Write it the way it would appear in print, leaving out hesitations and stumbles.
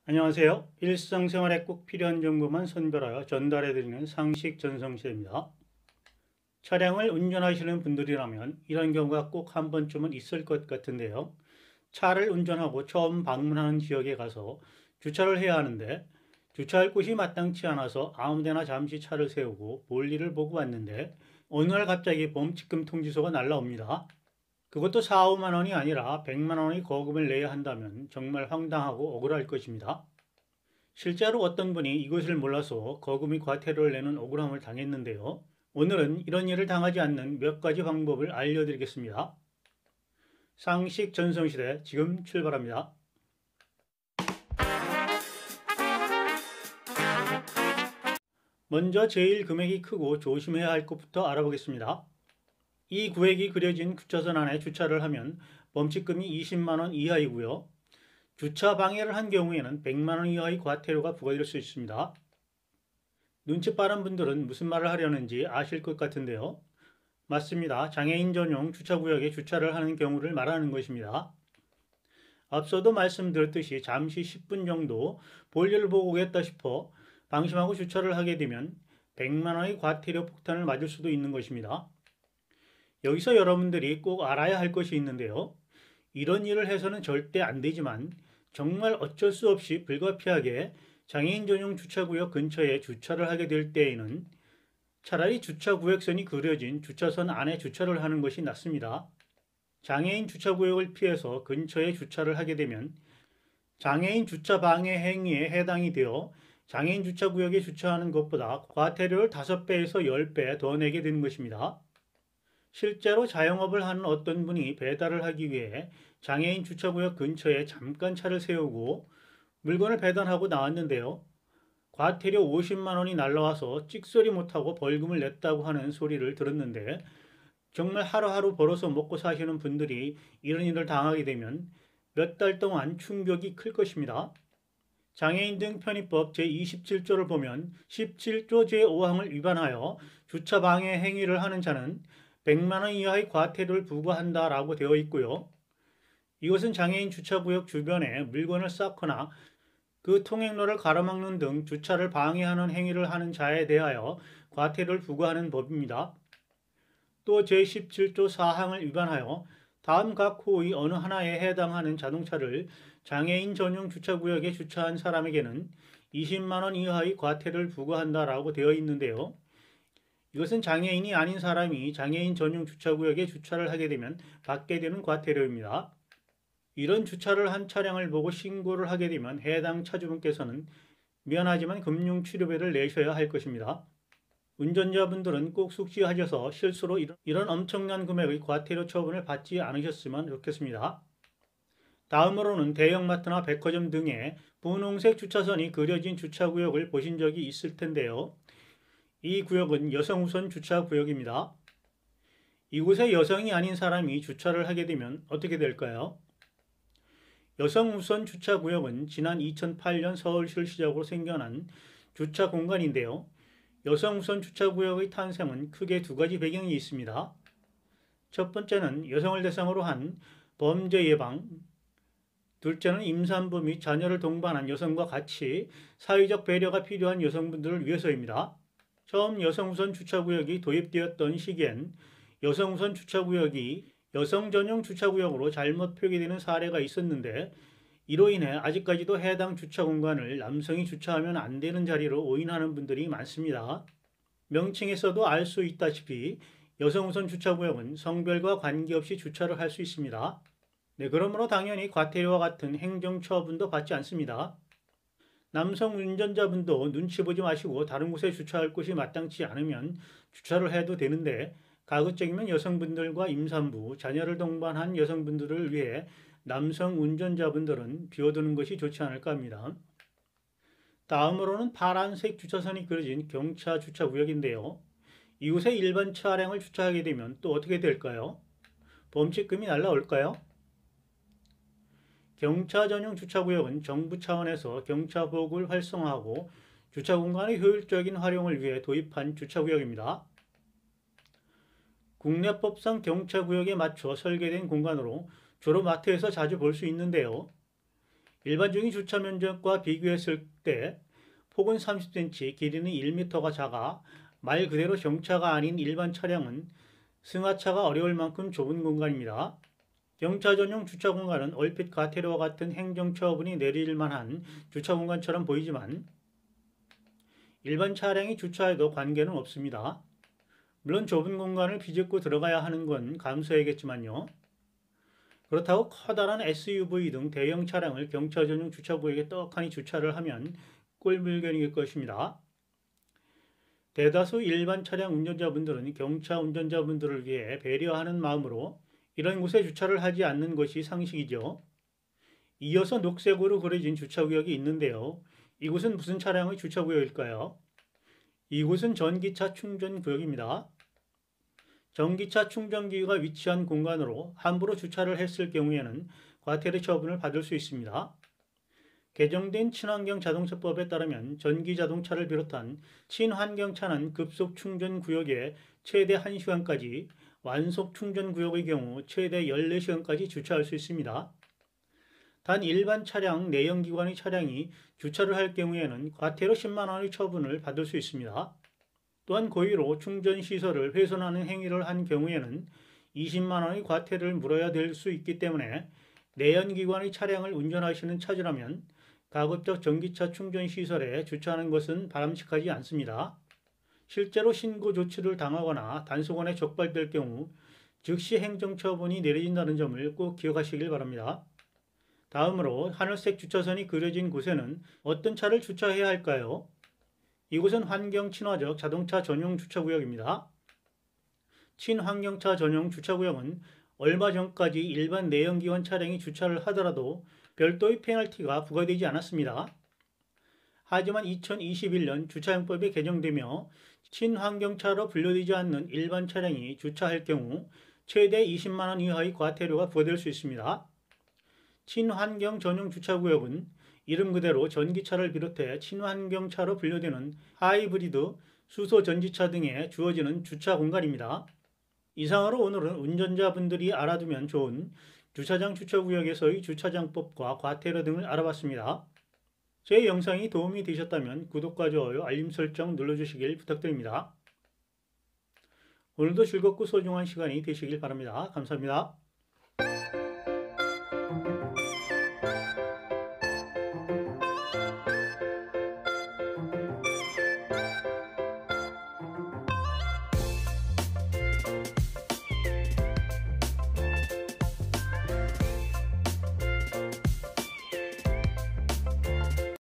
안녕하세요. 일상생활에 꼭 필요한 정보만 선별하여 전달해드리는 상식 전송시대입니다. 차량을 운전하시는 분들이라면 이런 경우가 꼭 한 번쯤은 있을 것 같은데요. 차를 운전하고 처음 방문하는 지역에 가서 주차를 해야 하는데 주차할 곳이 마땅치 않아서 아무데나 잠시 차를 세우고 볼일을 보고 왔는데 어느 날 갑자기 범칙금 통지서가 날라옵니다. 그것도 4, 5만 원이 아니라 100만 원의 거금을 내야 한다면 정말 황당하고 억울할 것입니다. 실제로 어떤 분이 이것을 몰라서 거금이 과태료를 내는 억울함을 당했는데요. 오늘은 이런 일을 당하지 않는 몇 가지 방법을 알려드리겠습니다. 상식 전성시대 지금 출발합니다. 먼저 제일 금액이 크고 조심해야 할 것부터 알아보겠습니다. 이 구획이 그려진 주차선 안에 주차를 하면 범칙금이 20만 원 이하이고요. 주차 방해를 한 경우에는 100만 원 이하의 과태료가 부과될 수 있습니다. 눈치 빠른 분들은 무슨 말을 하려는지 아실 것 같은데요. 맞습니다. 장애인 전용 주차구역에 주차를 하는 경우를 말하는 것입니다. 앞서도 말씀드렸듯이 잠시 10분 정도 볼일을 보고 오겠다 싶어 방심하고 주차를 하게 되면 100만 원의 과태료 폭탄을 맞을 수도 있는 것입니다. 여기서 여러분들이 꼭 알아야 할 것이 있는데요. 이런 일을 해서는 절대 안 되지만 정말 어쩔 수 없이 불가피하게 장애인 전용 주차구역 근처에 주차를 하게 될 때에는 차라리 주차구역선이 그려진 주차선 안에 주차를 하는 것이 낫습니다. 장애인 주차구역을 피해서 근처에 주차를 하게 되면 장애인 주차 방해 행위에 해당이 되어 장애인 주차구역에 주차하는 것보다 과태료를 5배에서 10배 더 내게 되는 것입니다. 실제로 자영업을 하는 어떤 분이 배달을 하기 위해 장애인 주차구역 근처에 잠깐 차를 세우고 물건을 배달하고 나왔는데요. 과태료 50만 원이 날라와서 찍소리 못하고 벌금을 냈다고 하는 소리를 들었는데 정말 하루하루 벌어서 먹고 사시는 분들이 이런 일을 당하게 되면 몇 달 동안 충격이 클 것입니다. 장애인 등 편의법 제27조를 보면 17조 제5항을 위반하여 주차 방해 행위를 하는 자는 100만 원 이하의 과태료를 부과한다라고 되어 있고요. 이것은 장애인 주차구역 주변에 물건을 쌓거나 그 통행로를 가로막는 등 주차를 방해하는 행위를 하는 자에 대하여 과태료를 부과하는 법입니다. 또 제17조 4항을 위반하여 다음 각 호의 어느 하나에 해당하는 자동차를 장애인 전용 주차구역에 주차한 사람에게는 20만 원 이하의 과태료를 부과한다라고 되어 있는데요. 이것은 장애인이 아닌 사람이 장애인 전용 주차구역에 주차를 하게 되면 받게 되는 과태료입니다. 이런 주차를 한 차량을 보고 신고를 하게 되면 해당 차주분께서는 미안하지만 금융치료비를 내셔야 할 것입니다. 운전자분들은 꼭 숙지하셔서 실수로 이런 엄청난 금액의 과태료 처분을 받지 않으셨으면 좋겠습니다. 다음으로는 대형마트나 백화점 등의 분홍색 주차선이 그려진 주차구역을 보신 적이 있을 텐데요. 이 구역은 여성 우선 주차구역입니다. 이곳에 여성이 아닌 사람이 주차를 하게 되면 어떻게 될까요? 여성 우선 주차구역은 지난 2008년 서울시를 시작으로 생겨난 주차 공간인데요. 여성 우선 주차구역의 탄생은 크게 두 가지 배경이 있습니다. 첫 번째는 여성을 대상으로 한 범죄 예방, 둘째는 임산부 및 자녀를 동반한 여성과 같이 사회적 배려가 필요한 여성분들을 위해서입니다. 처음 여성 우선 주차구역이 도입되었던 시기엔 여성 우선 주차구역이 여성 전용 주차구역으로 잘못 표기되는 사례가 있었는데 이로 인해 아직까지도 해당 주차 공간을 남성이 주차하면 안 되는 자리로 오인하는 분들이 많습니다. 명칭에서도 알 수 있다시피 여성 우선 주차구역은 성별과 관계없이 주차를 할 수 있습니다. 네, 그러므로 당연히 과태료와 같은 행정처분도 받지 않습니다. 남성 운전자분도 눈치 보지 마시고 다른 곳에 주차할 곳이 마땅치 않으면 주차를 해도 되는데 가급적이면 여성분들과 임산부, 자녀를 동반한 여성분들을 위해 남성 운전자분들은 비워두는 것이 좋지 않을까 합니다. 다음으로는 파란색 주차선이 그려진 경차 주차구역인데요. 이곳에 일반 차량을 주차하게 되면 또 어떻게 될까요? 범칙금이 날라올까요? 경차 전용 주차구역은 정부 차원에서 경차 보급을 활성화하고 주차 공간의 효율적인 활용을 위해 도입한 주차구역입니다. 국내법상 경차구역에 맞춰 설계된 공간으로 주로 마트에서 자주 볼 수 있는데요. 일반적인 주차 면적과 비교했을 때 폭은 30cm, 길이는 1m가 작아 말 그대로 경차가 아닌 일반 차량은 승하차가 어려울 만큼 좁은 공간입니다. 경차 전용 주차 공간은 얼핏 가태료와 같은 행정처분이 내릴 만한 주차 공간처럼 보이지만 일반 차량이 주차해도 관계는 없습니다. 물론 좁은 공간을 비집고 들어가야 하는 건 감수해야겠지만요. 그렇다고 커다란 SUV 등 대형 차량을 경차 전용 주차구역에 떡하니 주차를 하면 꼴불견일 것입니다. 대다수 일반 차량 운전자분들은 경차 운전자분들을 위해 배려하는 마음으로 이런 곳에 주차를 하지 않는 것이 상식이죠. 이어서 녹색으로 그려진 주차구역이 있는데요. 이곳은 무슨 차량의 주차구역일까요? 이곳은 전기차 충전구역입니다. 전기차 충전기가 위치한 공간으로 함부로 주차를 했을 경우에는 과태료 처분을 받을 수 있습니다. 개정된 친환경 자동차법에 따르면 전기 자동차를 비롯한 친환경차는 급속 충전 구역에 최대 1시간까지, 완속 충전 구역의 경우 최대 14시간까지 주차할 수 있습니다. 단 일반 차량, 내연기관의 차량이 주차를 할 경우에는 과태료 10만 원의 처분을 받을 수 있습니다. 또한 고의로 충전시설을 훼손하는 행위를 한 경우에는 20만 원의 과태료를 물어야 될 수 있기 때문에 내연기관의 차량을 운전하시는 차주라면 가급적 전기차 충전시설에 주차하는 것은 바람직하지 않습니다. 실제로 신고 조치를 당하거나 단속원에 적발될 경우 즉시 행정처분이 내려진다는 점을 꼭 기억하시길 바랍니다. 다음으로 하늘색 주차선이 그려진 곳에는 어떤 차를 주차해야 할까요? 이곳은 환경 친화적 자동차 전용 주차구역입니다. 친환경차 전용 주차구역은 얼마 전까지 일반 내연기관 차량이 주차를 하더라도 별도의 페널티가 부과되지 않았습니다. 하지만 2021년 주차용법이 개정되며 친환경차로 분류되지 않는 일반 차량이 주차할 경우 최대 20만 원 이하의 과태료가 부과될 수 있습니다. 친환경 전용 주차구역은 이름 그대로 전기차를 비롯해 친환경차로 분류되는 하이브리드, 수소 전지차 등에 주어지는 주차 공간입니다. 이상으로 오늘은 운전자분들이 알아두면 좋은 주차장 주차구역에서의 주차장법과 과태료 등을 알아봤습니다. 제 영상이 도움이 되셨다면 구독과 좋아요, 알림 설정 눌러주시길 부탁드립니다. 오늘도 즐겁고 소중한 시간이 되시길 바랍니다. 감사합니다.